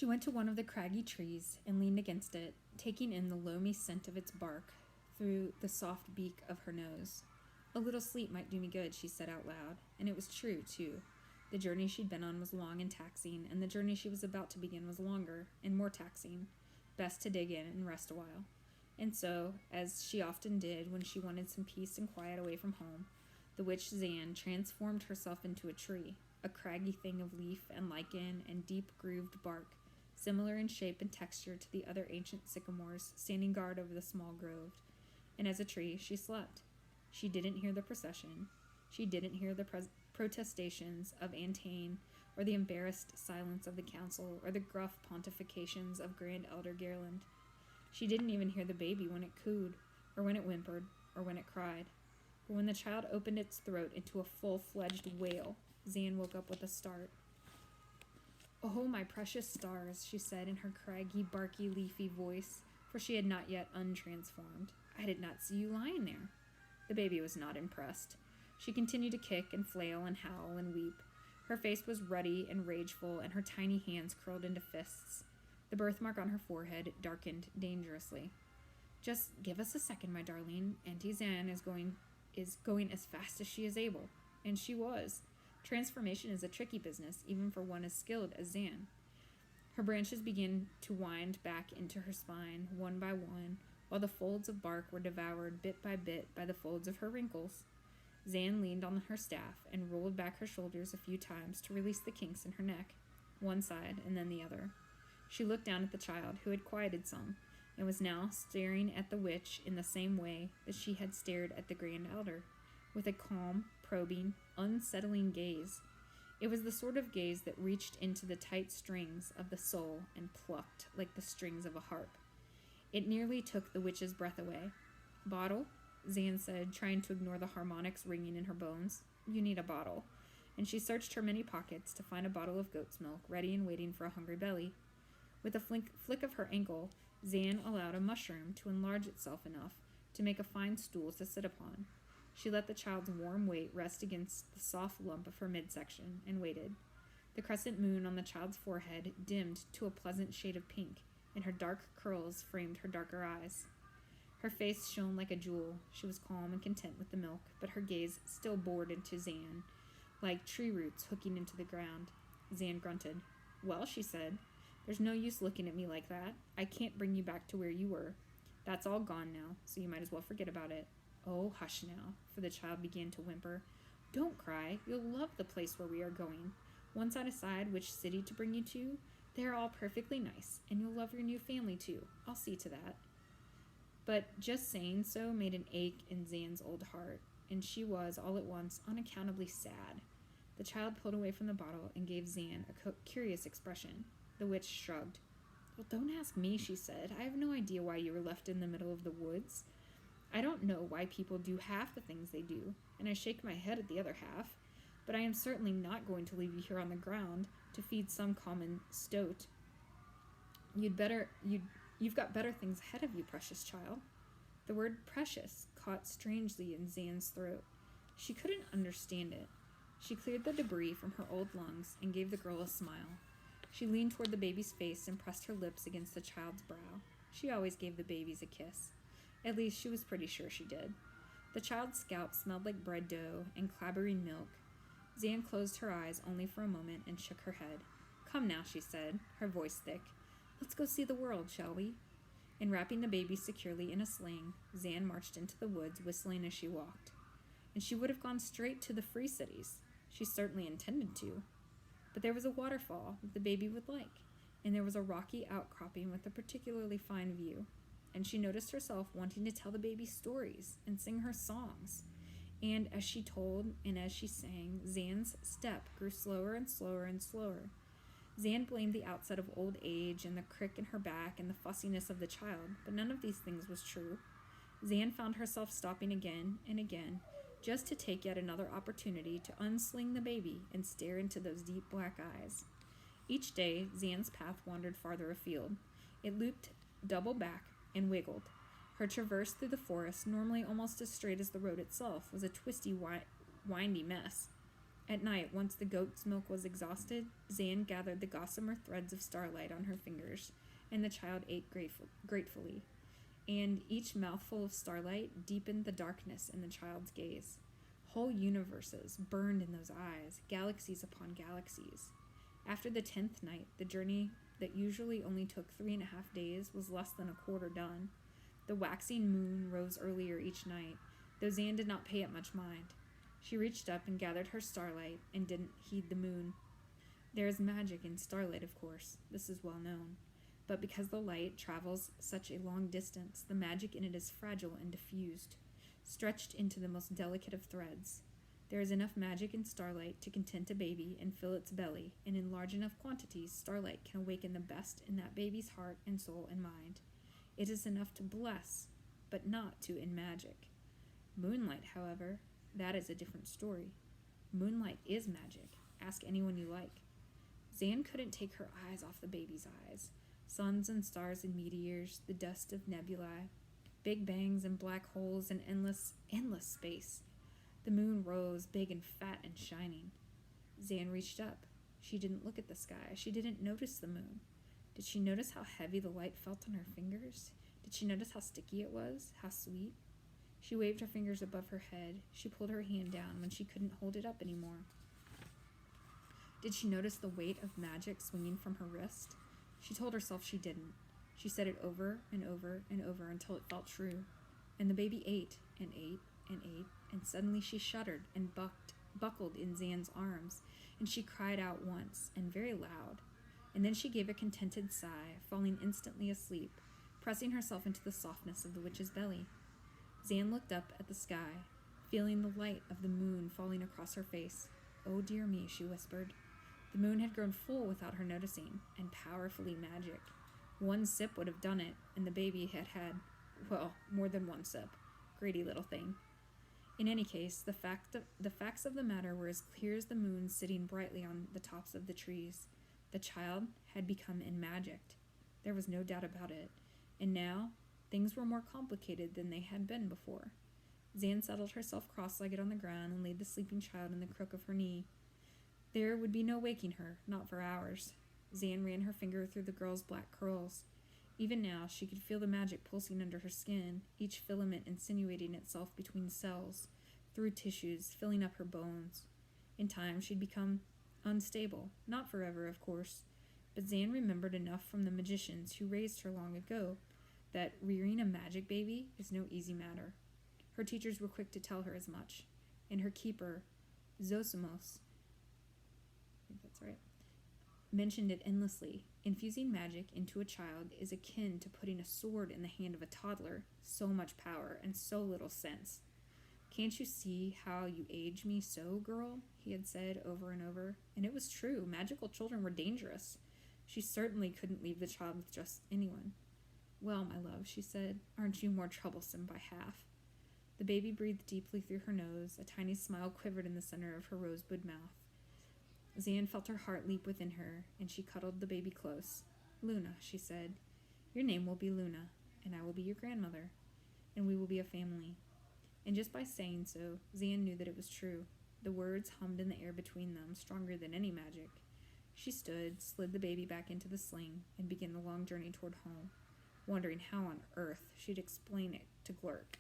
She went to one of the craggy trees and leaned against it, taking in the loamy scent of its bark through the soft beak of her nose. A little sleep might do me good, she said out loud, and it was true, too. The journey she'd been on was long and taxing, and the journey she was about to begin was longer and more taxing. Best to dig in and rest a while. And so, as she often did when she wanted some peace and quiet away from home, the witch Zan transformed herself into a tree, a craggy thing of leaf and lichen and deep-grooved bark, similar in shape and texture to the other ancient sycamores standing guard over the small grove. And as a tree, she slept. She didn't hear the procession. She didn't hear the protestations of Antaine, or the embarrassed silence of the council, or the gruff pontifications of Grand Elder Garland. She didn't even hear the baby when it cooed, or when it whimpered, or when it cried. But when the child opened its throat into a full-fledged wail, Zan woke up with a start. "Oh, my precious stars," she said in her craggy, barky, leafy voice, for she had not yet untransformed. "I did not see you lying there." The baby was not impressed. She continued to kick and flail and howl and weep. Her face was ruddy and rageful, and her tiny hands curled into fists. The birthmark on her forehead darkened dangerously. "Just give us a second, my darling. Auntie Zan is going as fast as she is able." And she was. Transformation is a tricky business, even for one as skilled as Zan. Her branches began to wind back into her spine, one by one, while the folds of bark were devoured bit by bit by the folds of her wrinkles. Zan leaned on her staff and rolled back her shoulders a few times to release the kinks in her neck, one side and then the other. She looked down at the child, who had quieted some, and was now staring at the witch in the same way that she had stared at the Grand Elder, with a calm, probing, unsettling gaze. It was the sort of gaze that reached into the tight strings of the soul and plucked like the strings of a harp. It nearly took the witch's breath away. "Bottle?" Zan said, trying to ignore the harmonics ringing in her bones. "You need a bottle." And she searched her many pockets to find a bottle of goat's milk, ready and waiting for a hungry belly. With a flick of her ankle, Zan allowed a mushroom to enlarge itself enough to make a fine stool to sit upon. She let the child's warm weight rest against the soft lump of her midsection and waited. The crescent moon on the child's forehead dimmed to a pleasant shade of pink, and her dark curls framed her darker eyes. Her face shone like a jewel. She was calm and content with the milk, but her gaze still bored into Zan, like tree roots hooking into the ground. Zan grunted. "Well," she said, "there's no use looking at me like that. I can't bring you back to where you were. That's all gone now, so you might as well forget about it." "Oh, hush now," for the child began to whimper. "Don't cry. You'll love the place where we are going. Once I decide which city to bring you to, they're all perfectly nice, and you'll love your new family too. I'll see to that." But just saying so made an ache in Zan's old heart, and she was, all at once, unaccountably sad. The child pulled away from the bottle and gave Zan a curious expression. The witch shrugged. "Well, don't ask me," she said. "I have no idea why you were left in the middle of the woods. I don't know why people do half the things they do, and I shake my head at the other half, but I am certainly not going to leave you here on the ground to feed some common stoat. You've got better things ahead of you, precious child." The word "precious" caught strangely in Zan's throat. She couldn't understand it. She cleared the debris from her old lungs and gave the girl a smile. She leaned toward the baby's face and pressed her lips against the child's brow. She always gave the babies a kiss. At least she was pretty sure she did. The child's scalp smelled like bread dough and clabbering milk. Zan closed her eyes only for a moment and shook her head. "Come now," she said, her voice thick. "Let's go see the world, shall we?" And wrapping the baby securely in a sling, Zan marched into the woods, whistling as she walked. And she would have gone straight to the free cities. She certainly intended to. But there was a waterfall that the baby would like, and there was a rocky outcropping with a particularly fine view. And she noticed herself wanting to tell the baby stories and sing her songs. And as she told and as she sang, Zan's step grew slower and slower and slower. Zan blamed the outset of old age and the crick in her back and the fussiness of the child, but none of these things was true. Zan found herself stopping again and again, just to take yet another opportunity to unsling the baby and stare into those deep black eyes. Each day, Zan's path wandered farther afield. It looped double back and wiggled. Her traverse through the forest, normally almost as straight as the road itself, was a twisty, windy mess. At night, once the goat's milk was exhausted, Zan gathered the gossamer threads of starlight on her fingers, and the child ate gratefully. And each mouthful of starlight deepened the darkness in the child's gaze. Whole universes burned in those eyes, galaxies upon galaxies. After the 10th night, the journey that usually only took 3.5 days was less than a quarter done. The waxing moon rose earlier each night, though Zan did not pay it much mind. She reached up and gathered her starlight and didn't heed the moon. There is magic in starlight, of course. This is well known. But because the light travels such a long distance, the magic in it is fragile and diffused, stretched into the most delicate of threads. There is enough magic in starlight to content a baby and fill its belly, and in large enough quantities, starlight can awaken the best in that baby's heart and soul and mind. It is enough to bless, but not to end magic. Moonlight, however, that is a different story. Moonlight is magic. Ask anyone you like. Zan couldn't take her eyes off the baby's eyes. Suns and stars and meteors, the dust of nebulae, big bangs and black holes and endless space. The moon rose, big and fat and shining. Zan reached up. She didn't look at the sky. She didn't notice the moon. Did she notice how heavy the light felt on her fingers? Did she notice how sticky it was? How sweet? She waved her fingers above her head. She pulled her hand down when she couldn't hold it up anymore. Did she notice the weight of magic swinging from her wrist? She told herself she didn't. She said it over and over and over until it felt true. And the baby ate and ate and ate, and suddenly she shuddered and buckled in Zan's arms, and she cried out once, and very loud. And then she gave a contented sigh, falling instantly asleep, pressing herself into the softness of the witch's belly. Zan looked up at the sky, feeling the light of the moon falling across her face. "Oh dear me," she whispered. The moon had grown full without her noticing, and powerfully magic. One sip would have done it, and the baby had had, well, more than one sip. Greedy little thing. In any case, the facts of the matter were as clear as the moon sitting brightly on the tops of the trees. The child had become enmagicked. There was no doubt about it. And now, things were more complicated than they had been before. Zan settled herself cross-legged on the ground and laid the sleeping child in the crook of her knee. There would be no waking her, not for hours. Zan ran her finger through the girl's black curls. Even now, she could feel the magic pulsing under her skin, each filament insinuating itself between cells, through tissues, filling up her bones. In time, she'd become unstable. Not forever, of course, but Zan remembered enough from the magicians who raised her long ago that rearing a magic baby is no easy matter. Her teachers were quick to tell her as much, and her keeper, Zosimos, I think that's right, mentioned it endlessly. Infusing magic into a child is akin to putting a sword in the hand of a toddler. So much power and so little sense. "Can't you see how you age me so, girl?" he had said over and over. And it was true. Magical children were dangerous. She certainly couldn't leave the child with just anyone. "Well, my love," she said, "aren't you more troublesome by half?" The baby breathed deeply through her nose. A tiny smile quivered in the center of her rosebud mouth. Zan felt her heart leap within her, and she cuddled the baby close. "Luna," she said, "your name will be Luna, and I will be your grandmother, and we will be a family." And just by saying so, Zan knew that it was true. The words hummed in the air between them, stronger than any magic. She stood, slid the baby back into the sling, and began the long journey toward home, wondering how on earth she'd explain it to Glurk.